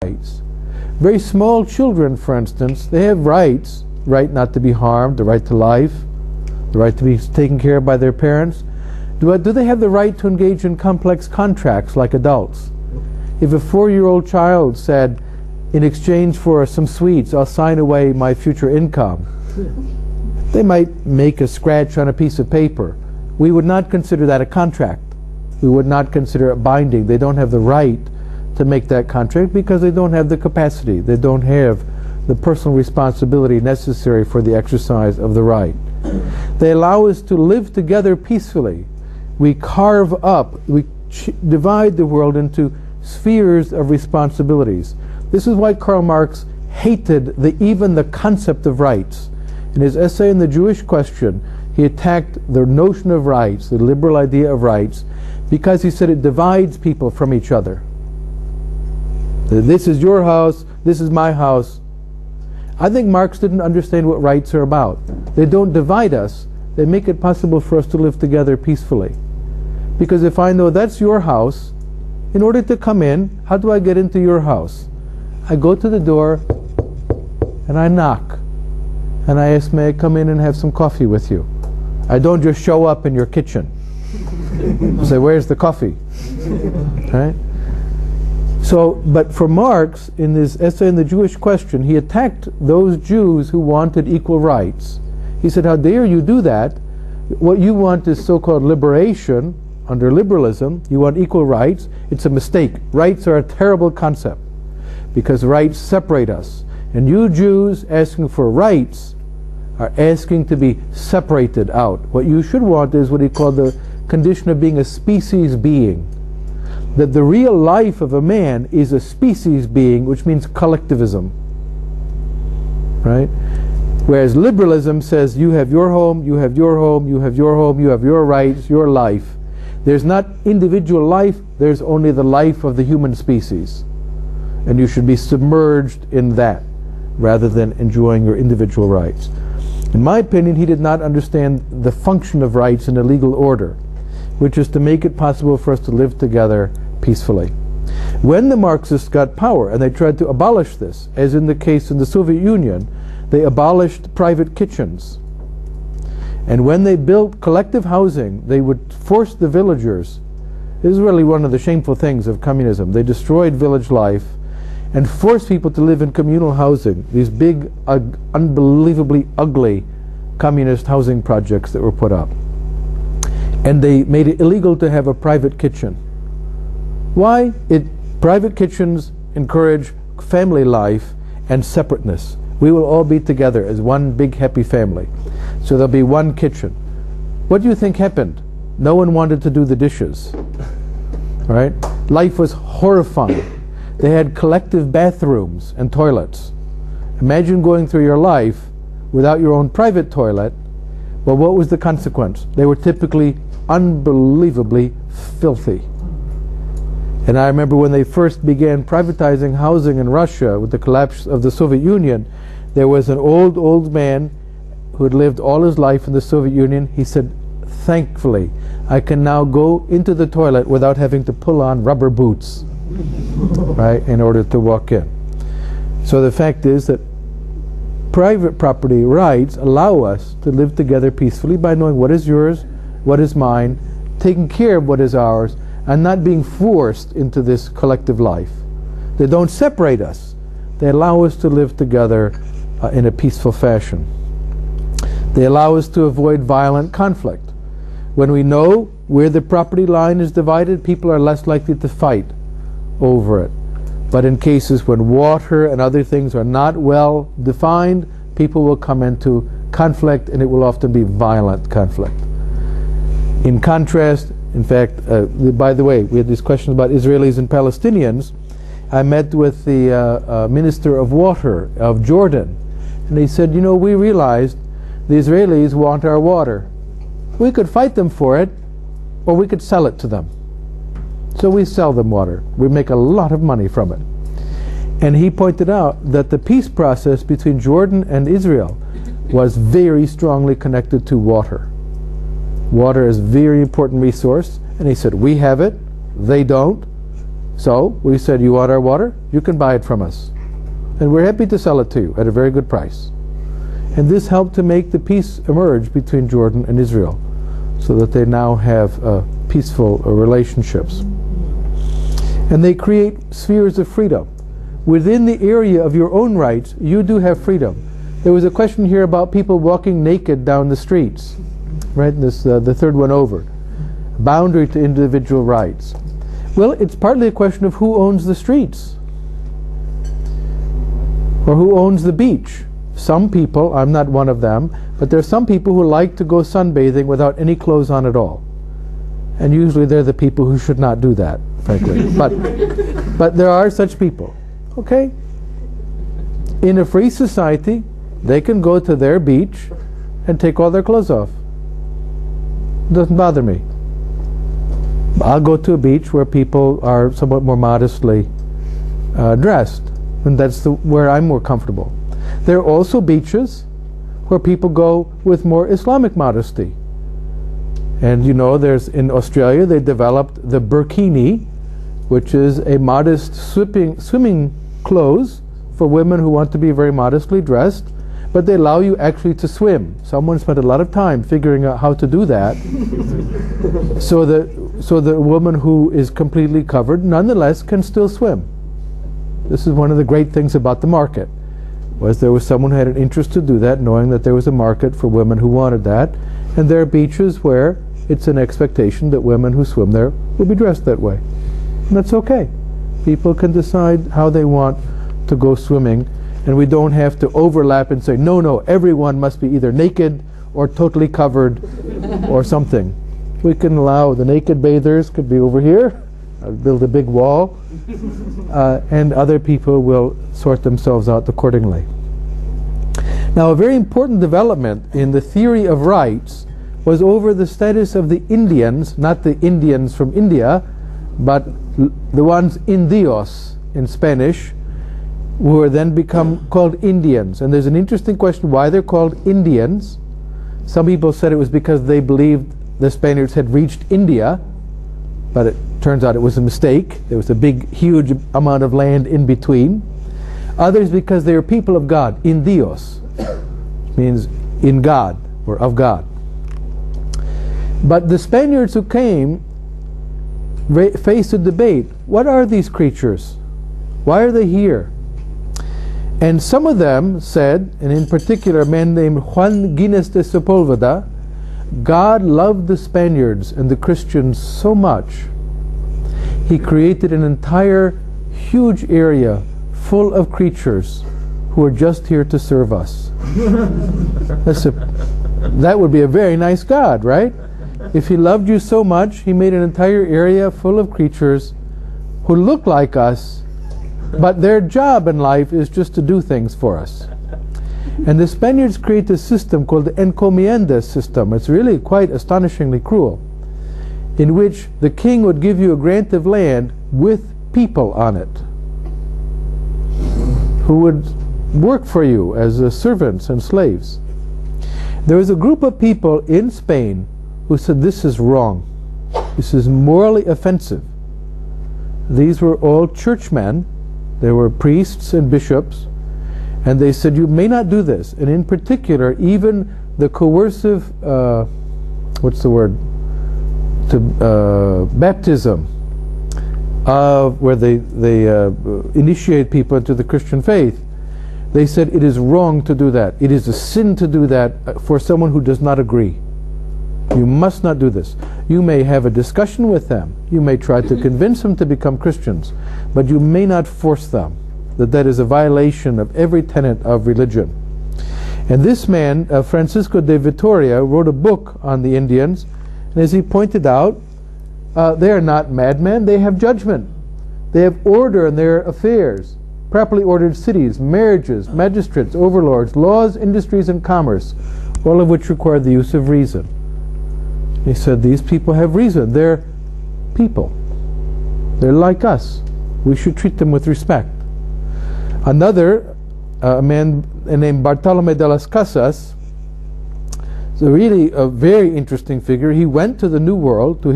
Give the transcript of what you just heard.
rights. Very small children, for instance, they have rights. Right not to be harmed, the right to life, the right to be taken care of by their parents. Do they have the right to engage in complex contracts like adults? If a 4-year-old child said, in exchange for some sweets, I'll sign away my future income, they might make a scratch on a piece of paper. We would not consider that a contract. We would not consider it binding. They don't have the right to make that contract because they don't have the capacity. They don't have the personal responsibility necessary for the exercise of the right. They allow us to live together peacefully. We carve up, we divide the world into spheres of responsibilities. This is why Karl Marx hated even the concept of rights. In his essay on the Jewish question, he attacked the notion of rights, the liberal idea of rights, because he said it divides people from each other. This is your house, this is my house. I think Marx didn't understand what rights are about. They don't divide us, they make it possible for us to live together peacefully. Because if I know that's your house, in order to come in, how do I get into your house? I go to the door and I knock. And I ask, may I come in and have some coffee with you? I don't just show up in your kitchen. Say, where's the coffee? Right? So, but for Marx, in his essay on the Jewish question, he attacked those Jews who wanted equal rights. He said, how dare you do that? What you want is so-called liberation. Under liberalism, you want equal rights. It's a mistake. Rights are a terrible concept because rights separate us. And you Jews asking for rights are asking to be separated out. What you should want is what he called the condition of being a species being. That the real life of a man is a species being, which means collectivism. Right? Whereas liberalism says you have your home, you have your home, you have your home, you have your rights, your life. There's not individual life, there's only the life of the human species. And you should be submerged in that rather than enjoying your individual rights. In my opinion, he did not understand the function of rights in a legal order, which is to make it possible for us to live together peacefully. When the Marxists got power and they tried to abolish this, as in the case in the Soviet Union, they abolished private kitchens. And when they built collective housing, they would force the villagers. This is really one of the shameful things of communism. They destroyed village life and forced people to live in communal housing, these big, unbelievably ugly communist housing projects that were put up. And they made it illegal to have a private kitchen. Why? Private kitchens encourage family life and separateness. We will all be together as one big happy family. So there'll be one kitchen. What do you think happened? No one wanted to do the dishes. Right? Life was horrifying. They had collective bathrooms and toilets. Imagine going through your life without your own private toilet. Well, what was the consequence? They were typically unbelievably filthy. And I remember when they first began privatizing housing in Russia with the collapse of the Soviet Union, there was an old man who had lived all his life in the Soviet Union. He said, thankfully, I can now go into the toilet without having to pull on rubber boots, right, in order to walk in. So the fact is that private property rights allow us to live together peacefully by knowing what is yours, what is mine, taking care of what is ours, and not being forced into this collective life. They don't separate us. They allow us to live together in a peaceful fashion. They allow us to avoid violent conflict. When we know where the property line is divided, people are less likely to fight over it. But in cases when water and other things are not well defined, people will come into conflict, and it will often be violent conflict. In contrast, in fact, by the way, we had these questions about Israelis and Palestinians. I met with the Minister of Water of Jordan, and he said, you know, we realized the Israelis want our water. We could fight them for it, or we could sell it to them. So we sell them water. We make a lot of money from it. And he pointed out that the peace process between Jordan and Israel was very strongly connected to water. Water is a very important resource, and he said, we have it, they don't, So we said, you want our water? You can buy it from us. And we're happy to sell it to you at a very good price. And this helped to make the peace emerge between Jordan and Israel, so that they now have peaceful relationships. And they create spheres of freedom. Within the area of your own rights, you do have freedom. There was a question here about people walking naked down the streets, right? This the third one over. Boundary to individual rights. Well, it's partly a question of who owns the streets, or who owns the beach. Some people, I'm not one of them, but there are some people who like to go sunbathing without any clothes on at all. And usually they're the people who should not do that, frankly. But there are such people. Okay? In a free society, they can go to their beach and take all their clothes off. Doesn't bother me. I'll go to a beach where people are somewhat more modestly dressed, and that's where I'm more comfortable. There are also beaches where people go with more Islamic modesty. And you know, in Australia they developed the burkini, which is a modest swimming clothes for women who want to be very modestly dressed, but they allow you actually to swim. Someone spent a lot of time figuring out how to do that, so the woman who is completely covered nonetheless can still swim. This is one of the great things about the market, was there was someone who had an interest to do that, knowing that there was a market for women who wanted that. And there are beaches where it's an expectation that women who swim there will be dressed that way. And that's okay. People can decide how they want to go swimming, and we don't have to overlap and say, no, everyone must be either naked or totally covered or something. We can allow the naked bathers could be over here, build a big wall, and other people will sort themselves out accordingly. Now, a very important development in the theory of rights was over the status of the Indians, not the Indians from India, but the ones indios in Spanish, who were then become called Indians. And there's an interesting question why they're called Indians. Some people said it was because they believed the Spaniards had reached India, but it turns out it was a mistake. There was a big, huge amount of land in between. Others because they are people of God, indios, which means in God or of God. But the Spaniards who came faced a debate. What are these creatures? Why are they here? And some of them said, and in particular a man named Juan Guinness de Sepulveda, God loved the Spaniards and the Christians so much, he created an entire huge area full of creatures who are just here to serve us. That would be a very nice God, right? If he loved you so much, he made an entire area full of creatures who look like us, but their job in life is just to do things for us. And the Spaniards created a system called the encomienda system. It's really quite astonishingly cruel, in which the king would give you a grant of land with people on it, who would work for you as servants and slaves. There was a group of people in Spain who said this is wrong. This is morally offensive. These were all churchmen. They were priests and bishops, and they said you may not do this. And in particular, even the coercive baptism of where they initiate people into the Christian faith. They said it is wrong to do that. It is a sin to do that for someone who does not agree. You must not do this. You may have a discussion with them. You may try to convince them to become Christians, but you may not force them. That is a violation of every tenet of religion. And this man, Francisco de Vitoria, wrote a book on the Indians, and as he pointed out, they are not madmen. They have judgment. They have order in their affairs, properly ordered cities, marriages, magistrates, overlords, laws, industries, and commerce, all of which require the use of reason. He said these people have reason. They're people. They're like us. We should treat them with respect. Another, a man named Bartolome de las Casas, is really a very interesting figure. He went to the New World, to